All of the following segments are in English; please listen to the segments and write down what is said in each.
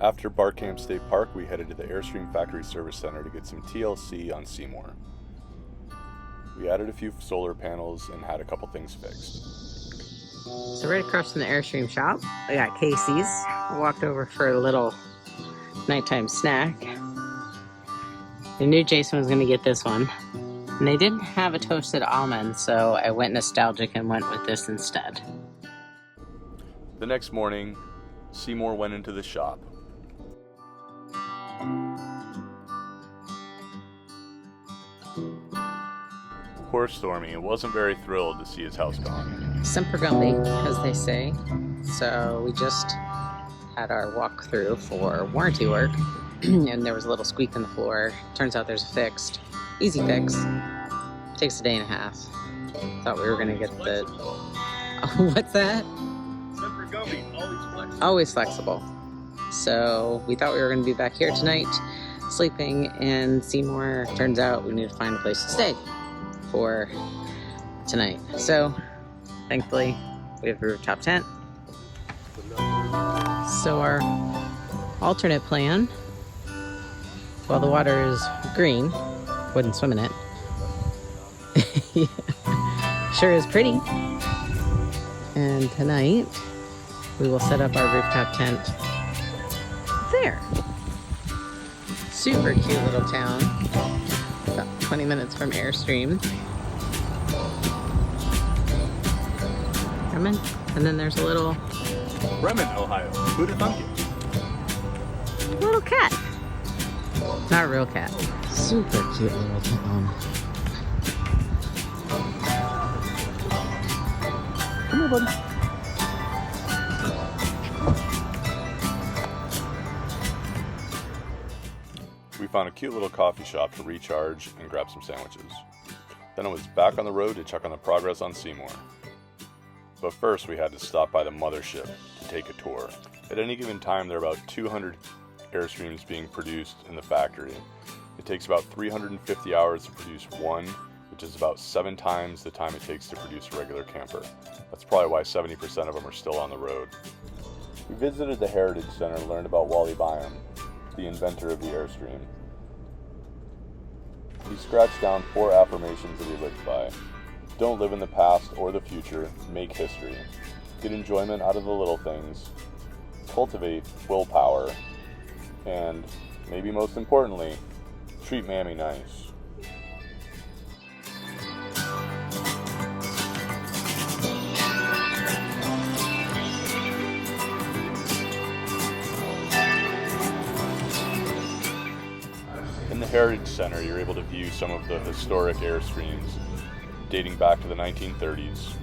After Bar Camp State Park, we headed to the Airstream Factory Service Center to get some TLC on SeeMor. We added a few solar panels and had a couple things fixed. So right across from the Airstream shop, I got Casey's. I walked over for a little nighttime snack. I knew Jason was going to get this one. And they didn't have a toasted almond, so I went nostalgic and went with this instead. The next morning, SeeMor went into the shop. Poor Stormy wasn't very thrilled to see his house gone. Semper Gumby, as they say. So we just had our walkthrough for warranty work, and there was a little squeak in the floor. Turns out there's a fixed, easy fix. Takes a day and a half. Thought we were gonna get the. Oh, what's that? Semper Gumby, always flexible. Always flexible. So we thought we were gonna be back here tonight, sleeping in SeeMor. Turns out we need to find a place to stay for tonight. So thankfully we have a rooftop tent. So our alternate plan, while the water is green, wouldn't swim in it. Sure is pretty. And tonight we will set up our rooftop tent there. Super cute little town. About 20 minutes from Airstream. Bremen. And then there's a little Bremen, Ohio. Who'd have thunk it? little cat. Not a real cat. Super cute little town. Come here, buddy. We found a cute little coffee shop to recharge and grab some sandwiches. Then it was back on the road to check on the progress on SeeMor. But first we had to stop by the mothership to take a tour. At any given time there are about 200 Airstreams being produced in the factory. It takes about 350 hours to produce one, which is about 7 times the time it takes to produce a regular camper. That's probably why 70% of them are still on the road. We visited the Heritage Center and learned about Wally Byam, the inventor of the Airstream. He scratched down 4 affirmations that he lived by. Don't live in the past or the future, make history. Get enjoyment out of the little things. Cultivate willpower. And, maybe most importantly, treat Mammy nice. In the Heritage Center, you're able to view some of the historic Airstreams dating back to the 1930s.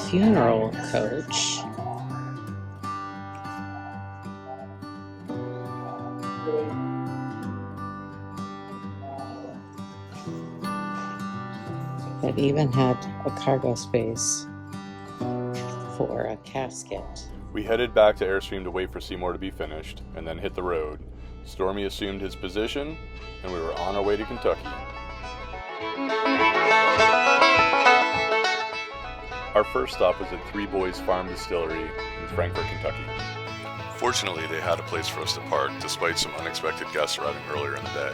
Funeral coach. It even had a cargo space for a casket. We headed back to Airstream to wait for SeeMor to be finished, and then hit the road. Stormy assumed his position, and we were on our way to Kentucky. Our first stop was at Three Boys Farm Distillery in Frankfort, Kentucky. Fortunately, they had a place for us to park, despite some unexpected guests arriving earlier in the day.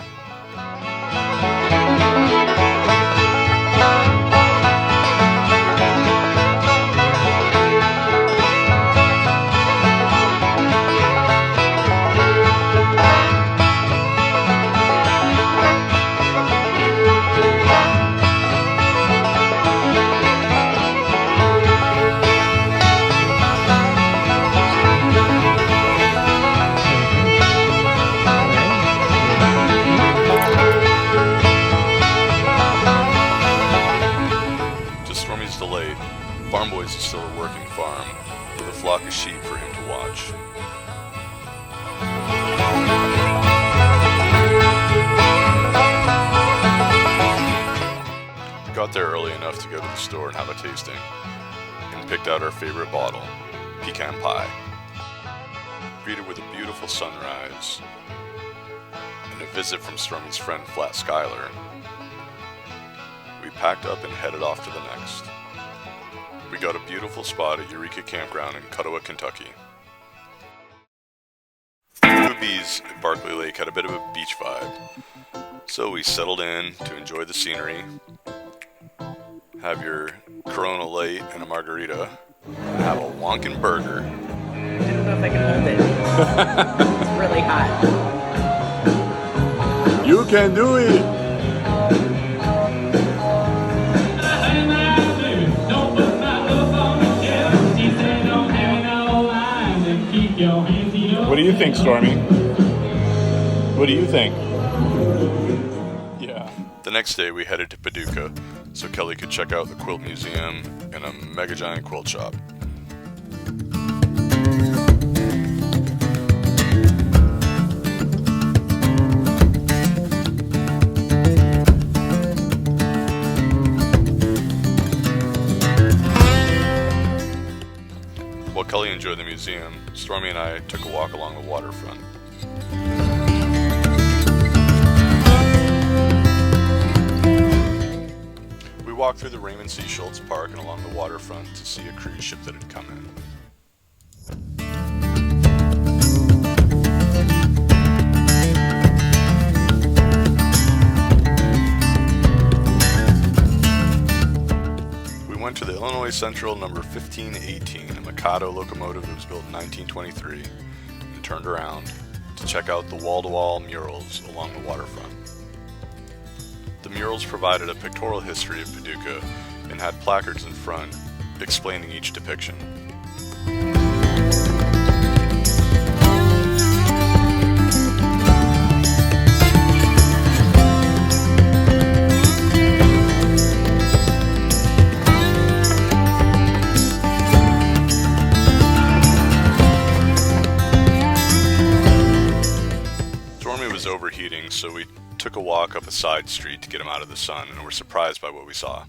Farm Boys is still a working farm, with a flock of sheep for him to watch. got there early enough to go to the store and have a tasting, and picked out our favorite bottle, pecan pie. Greeted with a beautiful sunrise and a visit from Stormy's friend Flat Skylar, we packed up and headed off to the next. We got a beautiful spot at Eureka Campground in Paducah, Kentucky. Bees at Barkley Lake had a bit of a beach vibe, so we settled in to enjoy the scenery, have your Corona Light and a margarita, and have a wonkin' burger. I don't know if I can hold it. It's really hot. You can do it! What do you think, Stormy? What do you think? Yeah. The next day we headed to Paducah so Kelly could check out the quilt museum and a mega giant quilt shop. While Kelly enjoyed the museum, Stormy and I took a walk along the waterfront. We walked through the Raymond C. Schultz Park and along the waterfront to see a cruise ship that had come in. We went to the Illinois Central number 1518, a Mikado locomotive that was built in 1923, and turned around to check out the wall-to-wall murals along the waterfront. The murals provided a pictorial history of Paducah and had placards in front explaining each depiction. Stormy was overheating, so we took a walk up a side street to get him out of the sun, and were surprised by what we saw.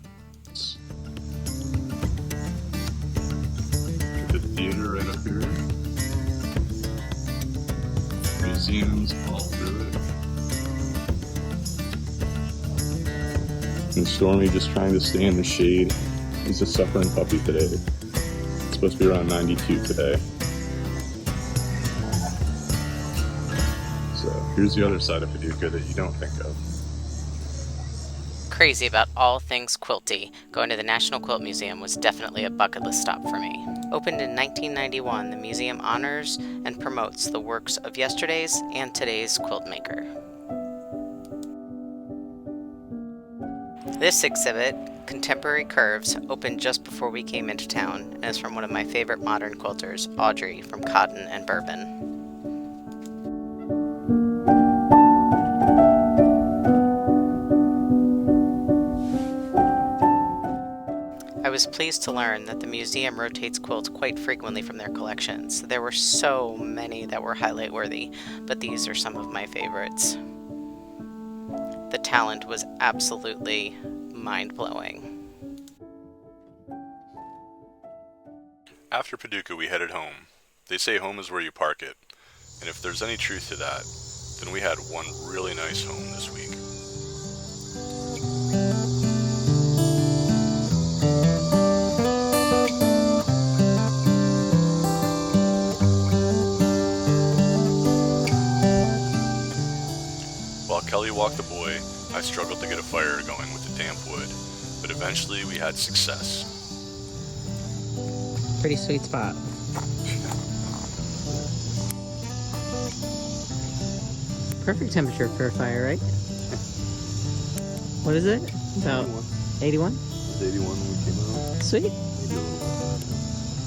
The theater right up here. Museums all through it. And Stormy just trying to stay in the shade. He's a suffering puppy today. It's supposed to be around 92 today. So here's the other side of Paducah that you don't think of. Crazy about all things quilty, going to the National Quilt Museum was definitely a bucket list stop for me. Opened in 1991, the museum honors and promotes the works of yesterday's and today's quilt maker. This exhibit, Contemporary Curves, opened just before we came into town and is from one of my favorite modern quilters, Audrey from Cotton and Bourbon. I was pleased to learn that the museum rotates quilts quite frequently from their collections. There were so many that were highlight worthy, but these are some of my favorites. The talent was absolutely mind-blowing. After Paducah, we headed home. They say home is where you park it, and if there's any truth to that, then we had one really nice home this week. While Kelly walked the boy, I struggled to get a fire going with the damp wood, but eventually we had success. Pretty sweet spot. Perfect temperature for a fire, right? What is it? About 81? It was 81 when we came out. Sweet.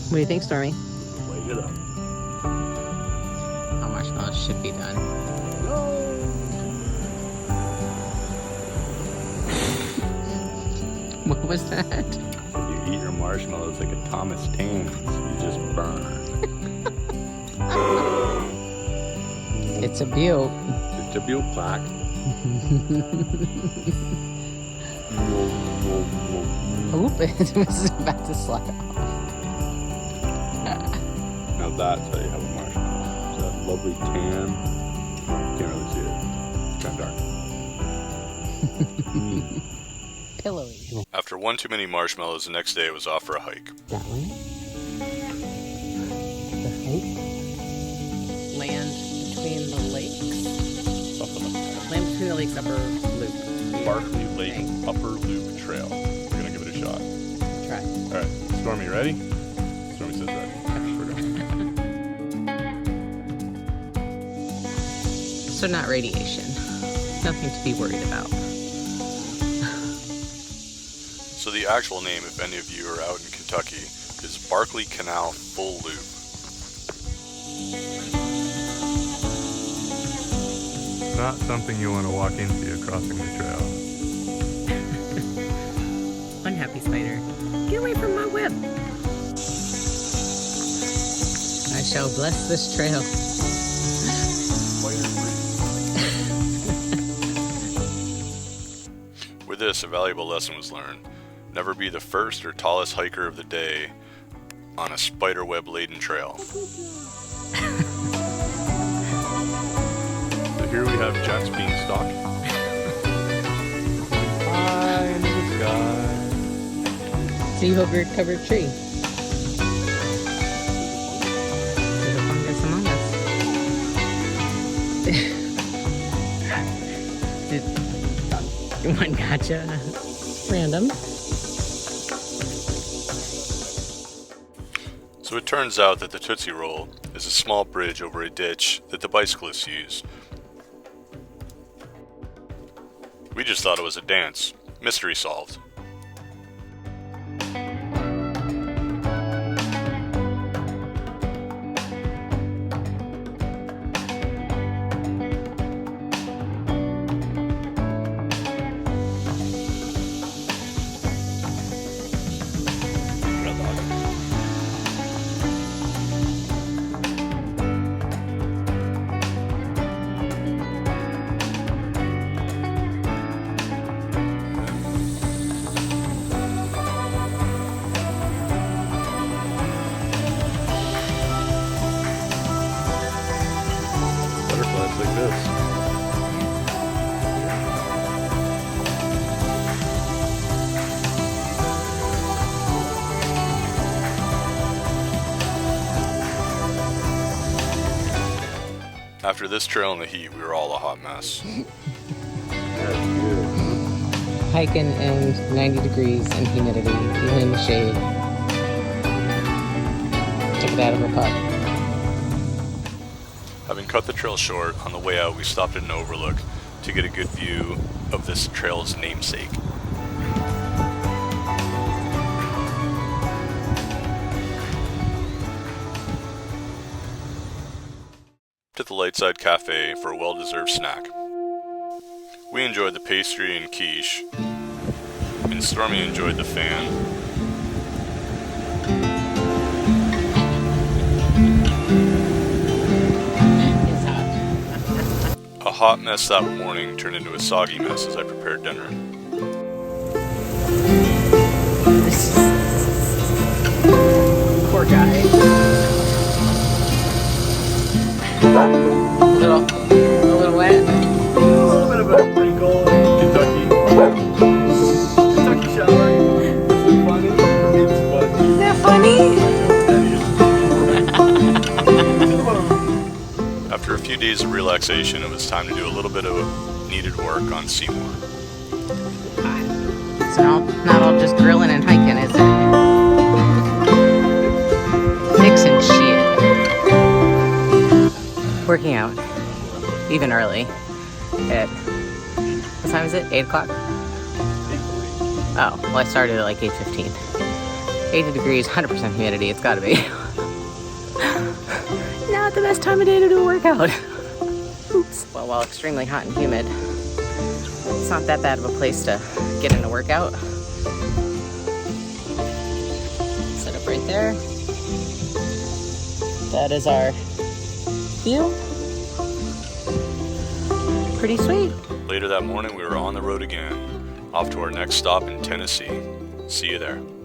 What do you think, Stormy? Light it up. How marshmallows should be done. What was that? You eat your marshmallows like a Thomas Thames. You just burn. It's a beaut. It's a beaut plaque. Oop, it was about to slide off. Now that's how you have a marshmallow. It's that lovely tan. Can't really see it. It's kind of dark. Pillowy. After one too many marshmallows, the next day it was off for a hike. That way. The hike. Land between the lakes. Something like that. Land between the lakes, upper loop. Barkley Lake Upper Loop Trail. We're gonna give it a shot. Try. All right, Stormy, ready? Stormy says ready. We're going. So not radiation. Nothing to be worried about. So the actual name, if any of you are out in Kentucky, is Barkley Canal Full Loop. Not something you want to walk into crossing the trail. Unhappy spider. Get away from my web. I shall bless this trail. With this, a valuable lesson was learned. Never be the first or tallest hiker of the day on a spiderweb laden trail. So here we have Jack's beanstalk. High into the sky. See over covered tree. There's a fungus among us. One gotcha. Random. So it turns out that the Tootsie Roll is a small bridge over a ditch that the bicyclists use. We just thought it was a dance. Mystery solved. Butterflies like this. After this trail in the heat, we were all a hot mess. Hiking in 90 degrees and humidity, even in the shade. Took it out of a pup. Having cut the trail short, on the way out we stopped at an overlook to get a good view of this trail's namesake. To the Lightside Cafe for a well-deserved snack. We enjoyed the pastry and quiche, and Stormy enjoyed the fan. It's hot. A hot mess that morning turned into a soggy mess as I prepared dinner. Poor guy. A little wet. A little bit of a wrinkle in Kentucky. Kentucky shower. Is it funny? It's funny. Is that funny? After a few days of relaxation, it was time to do a little bit of needed work on SeeMor. So not all just grilling and hiking, is it? Fixing shit. Working out, even early. At what time is it? 8 o'clock? Oh, well I started at like 8:15. 80 degrees, 100% humidity. It's gotta be. Not the best time of day to do a workout. Oops. Well, while extremely hot and humid, it's not that bad of a place to get in a workout. Set up right there. That is our view. Pretty sweet. Later that morning, we were on the road again, off to our next stop in Tennessee. See you there.